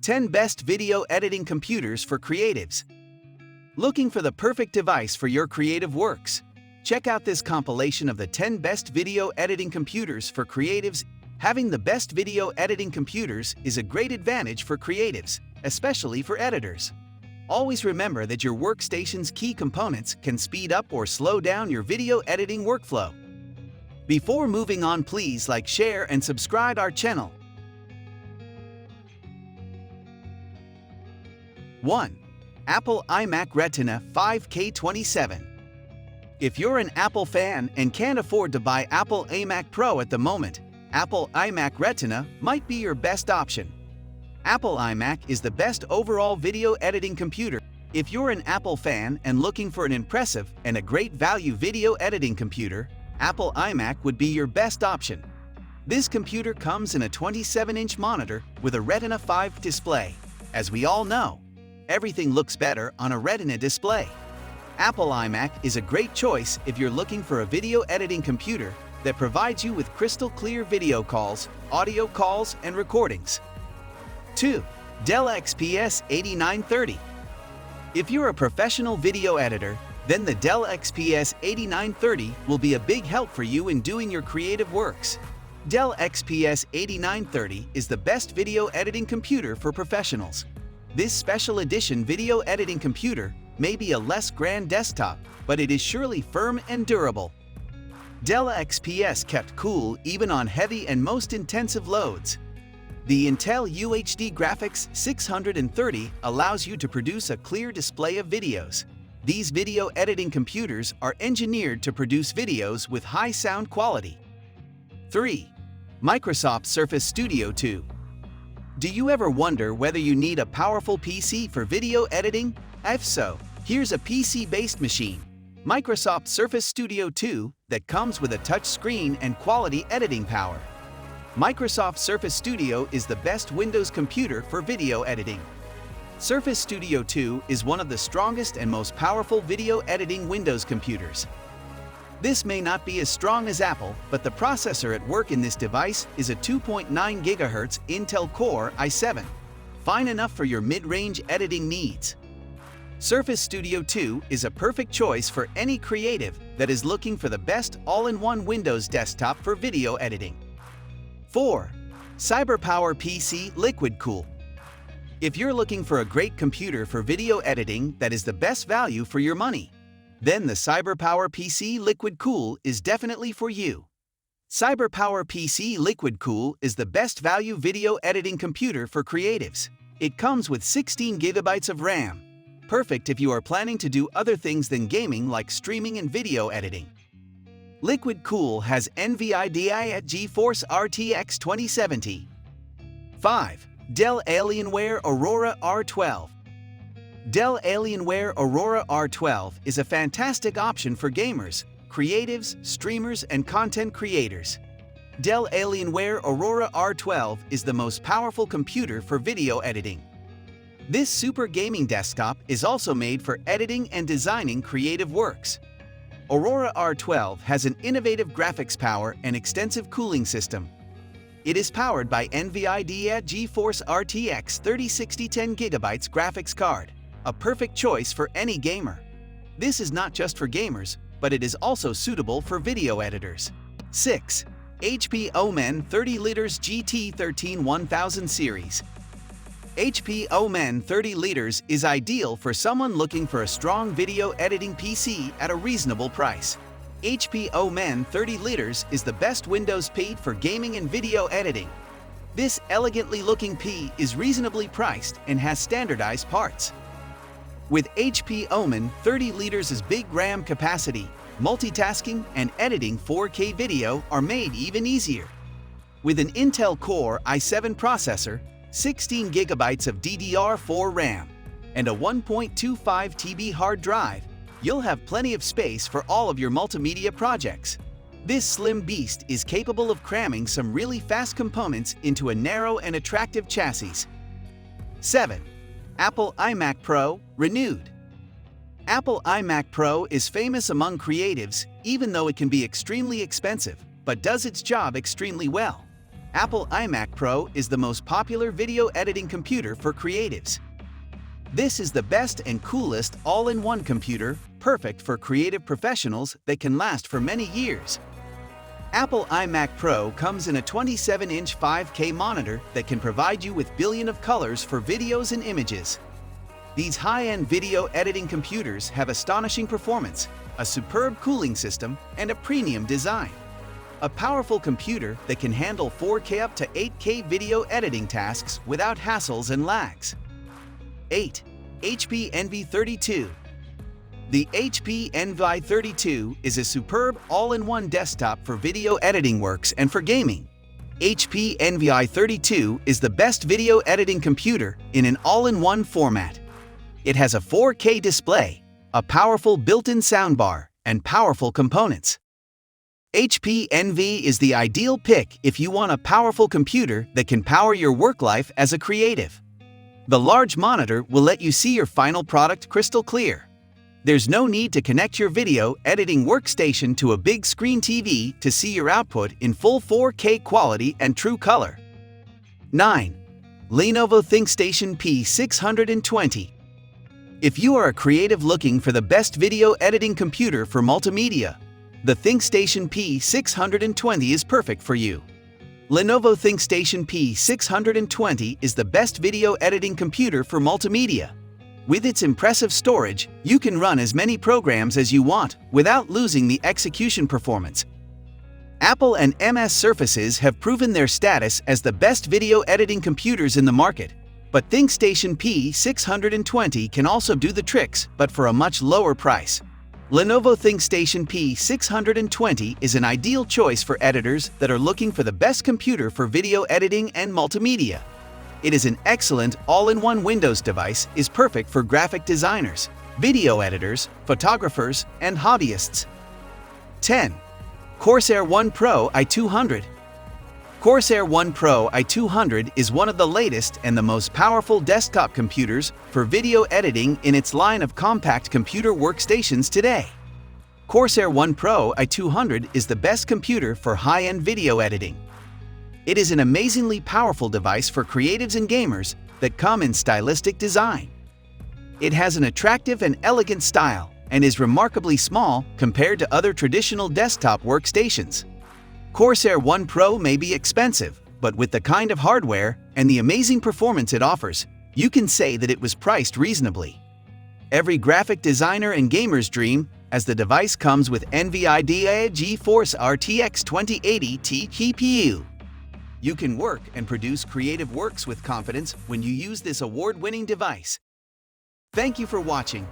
10 Best Video Editing Computers for Creatives. Looking for the perfect device for your creative works? Check out this compilation of the 10 best video editing computers for creatives. Having the best video editing computers is a great advantage for creatives, especially for editors. Always remember that your workstation's key components can speed up or slow down your video editing workflow. Before moving on, please like, share, and subscribe our channel. 1. Apple iMac Retina 5K27. If you're an Apple fan and can't afford to buy Apple iMac Pro at the moment, Apple iMac Retina might be your best option. Apple iMac is the best overall video editing computer. If you're an Apple fan and looking for an impressive and a great value video editing computer, Apple iMac would be your best option. This computer comes in a 27-inch monitor with a Retina 5 display. As we all know, everything looks better on a Retina display. Apple iMac is a great choice if you're looking for a video editing computer that provides you with crystal clear video calls, audio calls, and recordings. 2. Dell XPS 8930. If you're a professional video editor, then the Dell XPS 8930 will be a big help for you in doing your creative works. Dell XPS 8930 is the best video editing computer for professionals. This special edition video editing computer may be a less grand desktop, but it is surely firm and durable. Dell XPS kept cool even on heavy and most intensive loads. The Intel UHD Graphics 630 allows you to produce a clear display of videos. These video editing computers are engineered to produce videos with high sound quality. 3. Microsoft Surface Studio 2. Do you ever wonder whether you need a powerful PC for video editing? If so, here's a PC-based machine, Microsoft Surface Studio 2, that comes with a touch screen and quality editing power. Microsoft Surface Studio is the best Windows computer for video editing. Surface Studio 2 is one of the strongest and most powerful video editing Windows computers. This may not be as strong as Apple, but the processor at work in this device is a 2.9 GHz Intel Core i7, fine enough for your mid-range editing needs. Surface Studio 2 is a perfect choice for any creative that is looking for the best all-in-one Windows desktop for video editing. 4. CyberpowerPC Liquid Cool. If you're looking for a great computer for video editing that is the best value for your money, then the CyberpowerPC Liquid Cool is definitely for you. CyberpowerPC Liquid Cool is the best value video editing computer for creatives. It comes with 16 GB of RAM, perfect if you are planning to do other things than gaming like streaming and video editing. Liquid Cool has NVIDIA GeForce RTX 2070. 5. Dell Alienware Aurora R12. Dell Alienware Aurora R12 is a fantastic option for gamers, creatives, streamers, and content creators. Dell Alienware Aurora R12 is the most powerful computer for video editing. This super gaming desktop is also made for editing and designing creative works. Aurora R12 has an innovative graphics power and extensive cooling system. It is powered by NVIDIA GeForce RTX 3060 10GB graphics card, a perfect choice for any gamer. This is not just for gamers, but it is also suitable for video editors. 6. HP Omen 30 liters GT13 1000 series. HP Omen 30 liters is ideal for someone looking for a strong video editing PC at a reasonable price. HP Omen 30 liters is the best Windows PC for gaming and video editing. This elegantly looking PC is reasonably priced and has standardized parts. With HP Omen 30 liters' big RAM capacity, multitasking and editing 4K video are made even easier. With an Intel Core i7 processor, 16 GB of DDR4 RAM, and a 1.25 TB hard drive, you'll have plenty of space for all of your multimedia projects. This slim beast is capable of cramming some really fast components into a narrow and attractive chassis. 7. Apple iMac Pro Renewed. Apple iMac Pro is famous among creatives, even though it can be extremely expensive, but does its job extremely well. Apple iMac Pro is the most popular video editing computer for creatives. This is the best and coolest all-in-one computer, perfect for creative professionals that can last for many years. Apple iMac Pro comes in a 27-inch 5K monitor that can provide you with billions of colors for videos and images. These high-end video editing computers have astonishing performance, a superb cooling system, and a premium design. A powerful computer that can handle 4K up to 8K video editing tasks without hassles and lags. 8. HP Envy 32. The HP Envy 32 is a superb all-in-one desktop for video editing works and for gaming. HP Envy 32 is the best video editing computer in an all-in-one format. It has a 4K display, a powerful built-in soundbar, and powerful components. HP Envy is the ideal pick if you want a powerful computer that can power your work life as a creative. The large monitor will let you see your final product crystal clear. There's no need to connect your video editing workstation to a big screen TV to see your output in full 4K quality and true color. 9. Lenovo Thinkstation P620. If you are a creative looking for the best video editing computer for multimedia, the Thinkstation P620 is perfect for you. Lenovo Thinkstation P620 is the best video editing computer for multimedia. With its impressive storage, you can run as many programs as you want without losing the execution performance. Apple and MS Surfaces have proven their status as the best video editing computers in the market, but Thinkstation P620 can also do the tricks, but for a much lower price. Lenovo Thinkstation P620 is an ideal choice for editors that are looking for the best computer for video editing and multimedia. It is an excellent all-in-one Windows device, is perfect for graphic designers, video editors, photographers, and hobbyists. 10. Corsair One Pro i200. Corsair One Pro i200 is one of the latest and the most powerful desktop computers for video editing in its line of compact computer workstations today. Corsair One Pro i200 is the best computer for high-end video editing. It is an amazingly powerful device for creatives and gamers that come in stylistic design. It has an attractive and elegant style and is remarkably small compared to other traditional desktop workstations. Corsair One Pro may be expensive, but with the kind of hardware and the amazing performance it offers, you can say that it was priced reasonably. Every graphic designer and gamer's dream, as the device comes with NVIDIA GeForce RTX 2080 Ti GPU. You can work and produce creative works with confidence when you use this award-winning device. Thank you for watching.